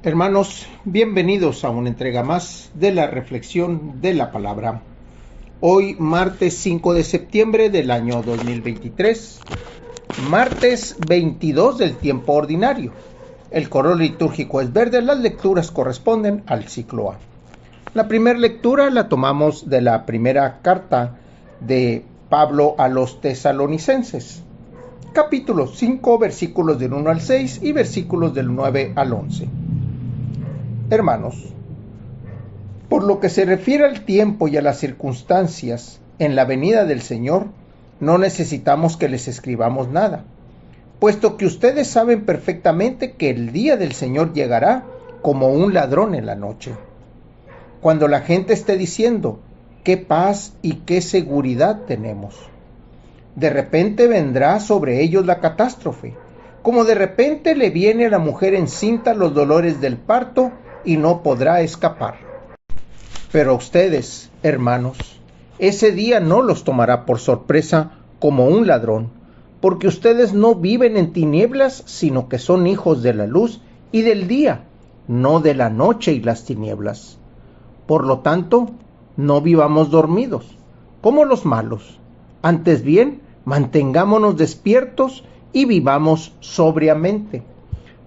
Hermanos, bienvenidos a una entrega más de la reflexión de la palabra. Hoy, martes 5 de septiembre del año 2023, martes 22 del tiempo ordinario. El coro litúrgico es verde, las lecturas corresponden al ciclo A. La primera lectura la tomamos de la primera carta de Pablo a los tesalonicenses, capítulo 5, versículos del 1 al 6 y versículos del 9 al 11. Hermanos, por lo que se refiere al tiempo y a las circunstancias en la venida del Señor, no necesitamos que les escribamos nada, puesto que ustedes saben perfectamente que el día del Señor llegará como un ladrón en la noche. Cuando la gente esté diciendo, qué paz y qué seguridad tenemos. De repente vendrá sobre ellos la catástrofe, como de repente le viene a la mujer encinta los dolores del parto y no podrá escapar. Pero a ustedes, hermanos, ese día no los tomará por sorpresa como un ladrón, porque ustedes no viven en tinieblas, sino que son hijos de la luz y del día, no de la noche y las tinieblas. Por lo tanto, no vivamos dormidos, como los malos. Antes bien, mantengámonos despiertos y vivamos sobriamente,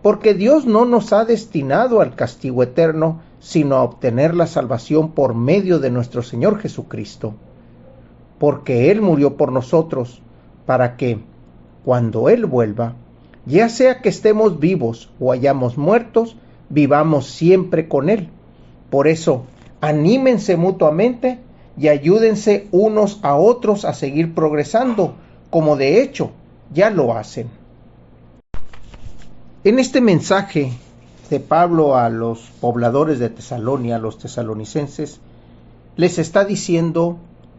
porque Dios no nos ha destinado al castigo eterno, sino a obtener la salvación por medio de nuestro Señor Jesucristo. Porque Él murió por nosotros, para que, cuando Él vuelva, ya sea que estemos vivos o hayamos muertos, vivamos siempre con Él. Por eso, anímense mutuamente y ayúdense unos a otros a seguir progresando, como de hecho ya lo hacen. En este mensaje de Pablo a los pobladores de Tesalonia, a los tesalonicenses, les está diciendo,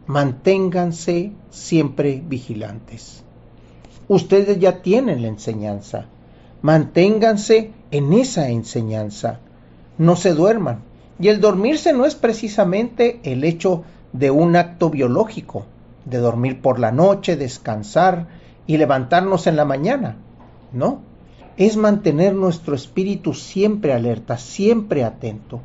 manténganse siempre vigilantes. Ustedes ya tienen la enseñanza, manténganse en esa enseñanza, no se duerman. Y el dormirse no es precisamente el hecho de un acto biológico, de dormir por la noche, descansar y levantarnos en la mañana, no. Es mantener nuestro espíritu siempre alerta, siempre atento.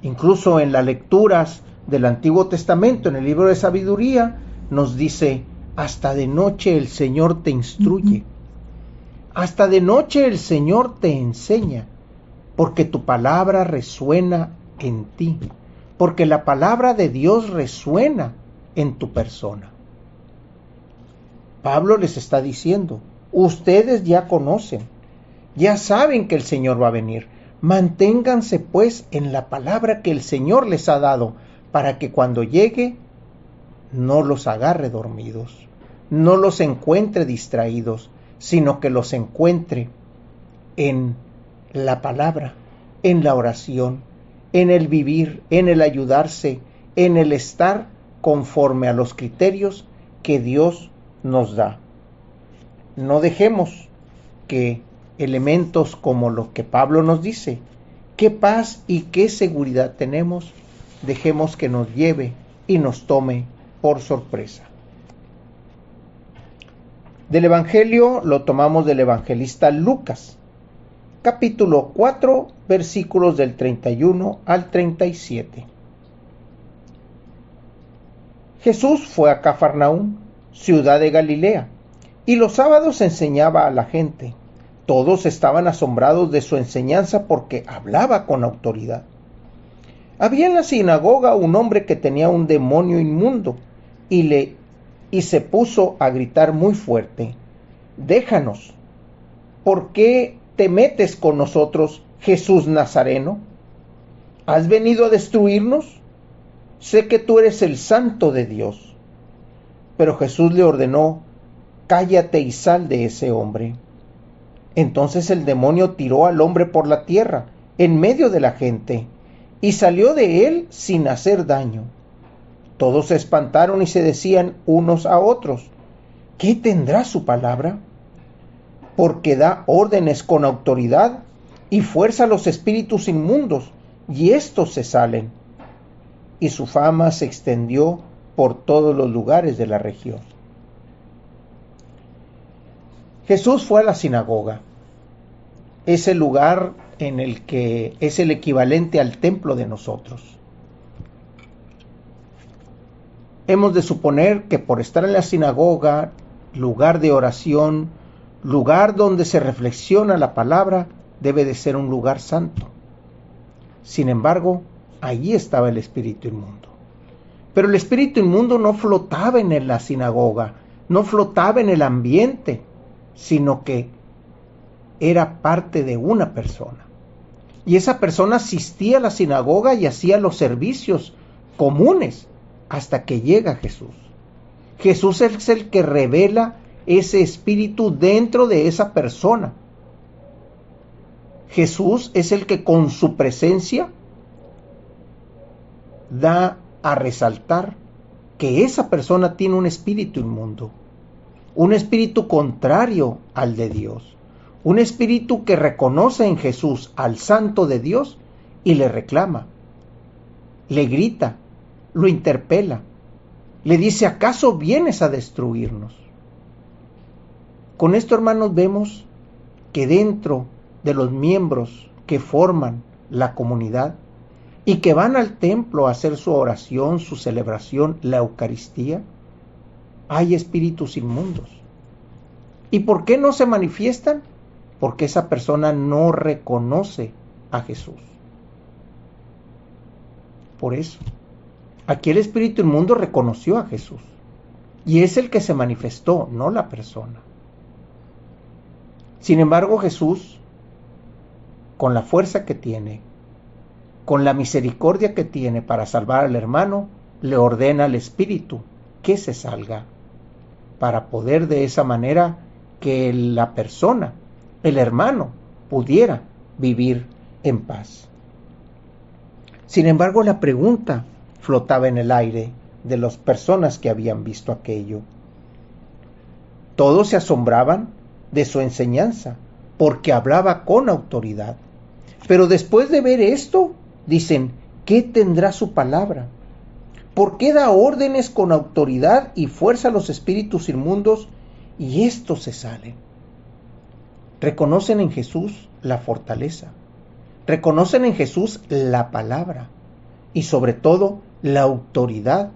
Incluso en las lecturas del Antiguo Testamento, en el libro de Sabiduría, nos dice, hasta de noche el Señor te instruye, hasta de noche el Señor te enseña, porque tu palabra resuena en ti, porque la palabra de Dios resuena en tu persona. Pablo les está diciendo, ustedes ya conocen, ya saben que el Señor va a venir. Manténganse pues en la palabra que el Señor les ha dado, para que cuando llegue no los agarre dormidos, no los encuentre distraídos, sino que los encuentre en la palabra, en la oración, en el vivir, en el ayudarse, en el estar conforme a los criterios que Dios nos da. No dejemos que elementos como lo que Pablo nos dice, qué paz y qué seguridad tenemos, dejemos que nos lleve y nos tome por sorpresa. Del Evangelio lo tomamos del evangelista Lucas, capítulo 4, versículos del 31 al 37. Jesús fue a Cafarnaúm, ciudad de Galilea, y los sábados enseñaba a la gente. Todos estaban asombrados de su enseñanza porque hablaba con autoridad. Había en la sinagoga un hombre que tenía un demonio inmundo y se puso a gritar muy fuerte, déjanos, ¿por qué te metes con nosotros, Jesús Nazareno? ¿Has venido a destruirnos? Sé que tú eres el Santo de Dios. Pero Jesús le ordenó, cállate y sal de ese hombre. Entonces el demonio tiró al hombre por la tierra, en medio de la gente, y salió de él sin hacer daño. Todos se espantaron y se decían unos a otros, ¿qué tendrá su palabra? Porque da órdenes con autoridad y fuerza a los espíritus inmundos, y éstos se salen. Y su fama se extendió por todos los lugares de la región. Jesús fue a la sinagoga. Es el lugar en el que es el equivalente al templo de nosotros. Hemos de suponer que por estar en la sinagoga, lugar de oración, lugar donde se reflexiona la palabra, debe de ser un lugar santo. Sin embargo, allí estaba el espíritu inmundo. Pero el espíritu inmundo no flotaba en la sinagoga, no flotaba en el ambiente, sino que era parte de una persona. Y esa persona asistía a la sinagoga y hacía los servicios comunes hasta que llega Jesús. Jesús es el que revela ese espíritu dentro de esa persona. Jesús es el que con su presencia da a resaltar que esa persona tiene un espíritu inmundo, un espíritu contrario al de Dios, un espíritu que reconoce en Jesús al Santo de Dios y le reclama, le grita, lo interpela, le dice: ¿acaso vienes a destruirnos? Con esto, hermanos, vemos que dentro de los miembros que forman la comunidad y que van al templo a hacer su oración, su celebración, la Eucaristía, hay espíritus inmundos. ¿Y por qué no se manifiestan? Porque esa persona no reconoce a Jesús. Por eso, aquí el espíritu inmundo reconoció a Jesús y es el que se manifestó, no la persona. Sin embargo, Jesús, con la fuerza que tiene, con la misericordia que tiene para salvar al hermano, le ordena al espíritu que se salga, para poder de esa manera que la persona, el hermano, pudiera vivir en paz. Sin embargo, la pregunta flotaba en el aire de las personas que habían visto aquello. Todos se asombraban de su enseñanza, porque hablaba con autoridad. Pero después de ver esto, dicen: ¿qué tendrá su palabra? ¿Por qué da órdenes con autoridad y fuerza a los espíritus inmundos y estos se salen? Reconocen en Jesús la fortaleza, reconocen en Jesús la palabra y sobre todo la autoridad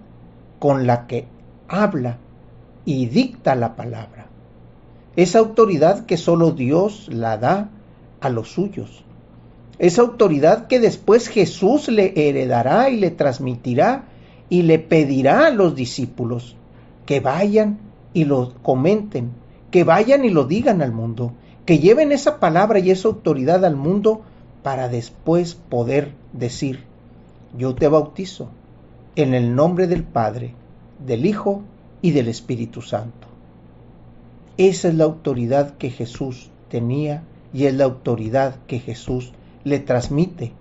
con la que habla y dicta la palabra. Esa autoridad que solo Dios la da a los suyos. Esa autoridad que después Jesús le heredará y le transmitirá y le pedirá a los discípulos que vayan y lo comenten, que vayan y lo digan al mundo, que lleven esa palabra y esa autoridad al mundo para después poder decir: yo te bautizo en el nombre del Padre, del Hijo y del Espíritu Santo. Esa es la autoridad que Jesús tenía y es la autoridad que Jesús le transmite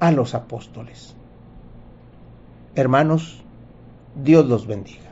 a los apóstoles. Hermanos, Dios los bendiga.